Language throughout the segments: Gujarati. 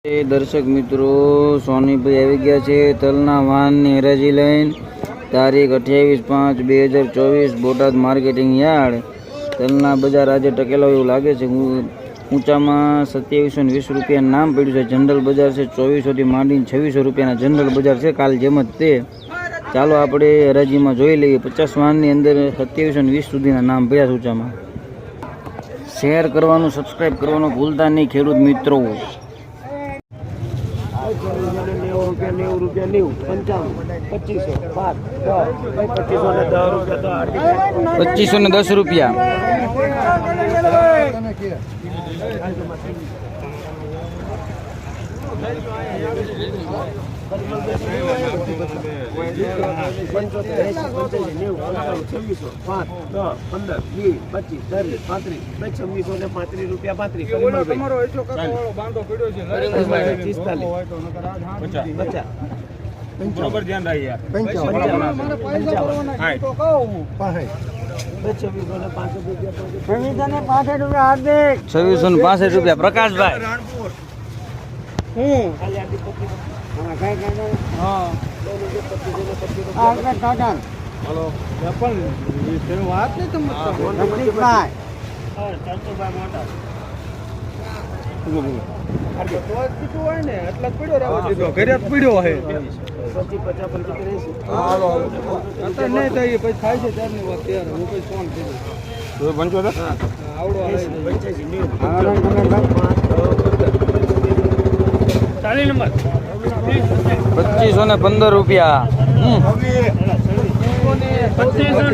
દર્શક મિત્રો, સોનીભાઈ આવી ગયા છે તલના વાહનની હરાજી લઈને. તારીખ 28/5/2024 બોટાદ માર્કેટિંગ યાર્ડ. તલના બજાર આજે ટકેલા એવું લાગે છે. ઊંચામાં 2720 રૂપિયા નામ પડ્યું છે. જનરલ બજાર છે 2400 થી માંડીને 2600 રૂપિયાના જનરલ બજાર છે, કાલ જેમ જ તે. ચાલો આપણે હરાજીમાં જોઈ લઈએ. 50 વાહનની અંદર 2720 સુધીના નામ પડ્યા છે ઊંચામાં. શેર કરવાનું, સબસ્ક્રાઈબ કરવાનું ભૂલતા નહીં ખેડૂત મિત્રો. 2510 રૂપિયા. 2665 રૂપિયા પ્રકાશભાઈ. નંબર 2515 રૂપિયા. 25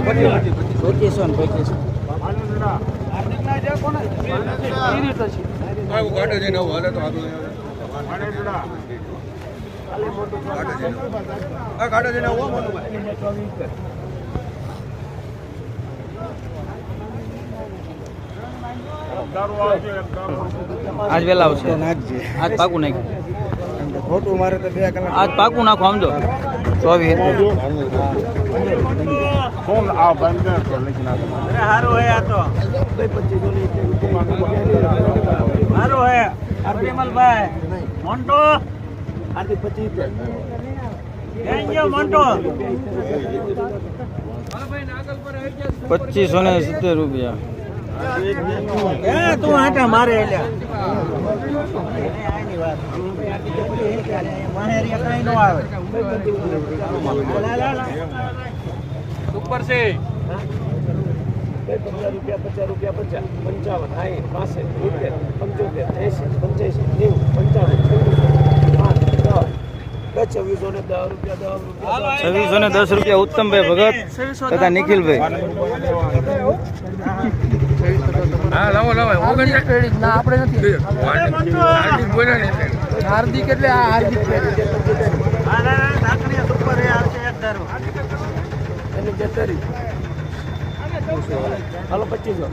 આજ વેલા આવશે. આજ પાકું નાખ્યું. ખોટું મારે તો 2 કલાક આજ પાકું નાખો. આમ જો 2570 રૂપિયા. તું આટા મારે ઉપર છે 50 રૂપિયા 50 2610 રૂપિયા. ઉત્તમભાઈ ભગત તથા નિખિલભાઈ. હાર્દિક એટલે આ હાર્દિક હાલો 2500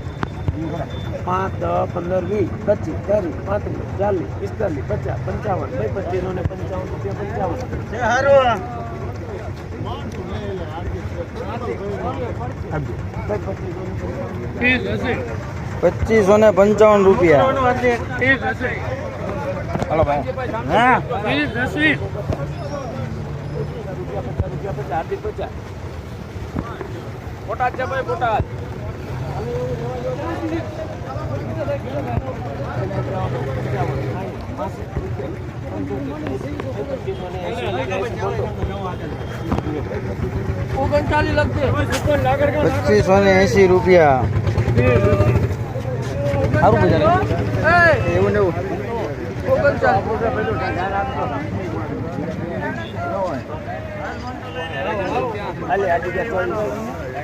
5 10 15 20 25 30 35 40 45 50 55 રૂપિયા. હાલો ભાઈ. હા 50 બોટાદ છે ભાઈ, બોટાદ. ₹2580 રૂપિયા. સારું બજાર એવું ને એવું.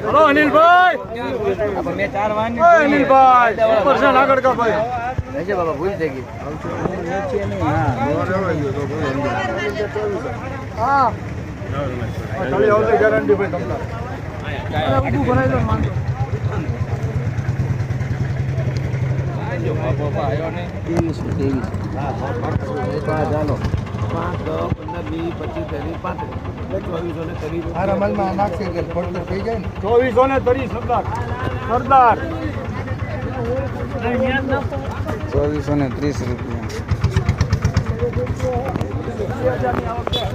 હલો અનિલભાઈ. મેં 4 વાન અનિલભાઈ ઉપર છે આગળ કા ભાઈ. હજે બાબા ભૂલ થઈ ગઈ. હા ચાલી આવશે ગેરંટી ભાઈ તમને. ઊભું ભરાઈ લો માંગો. બાબા આવ્યો ને 23 હા ચાલો 5 10 15 20 સરદાર 2430 રૂપિયા. ₹75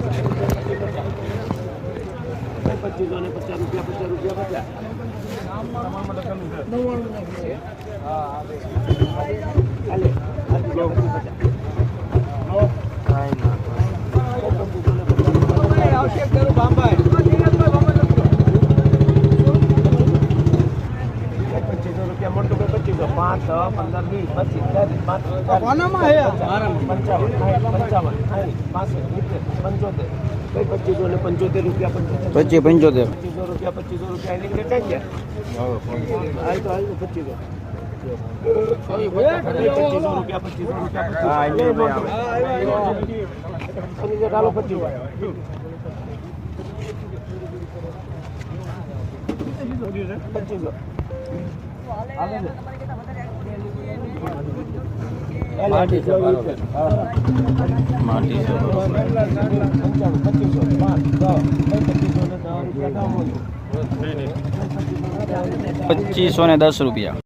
25 75 માટી છે 2510 રૂપિયા.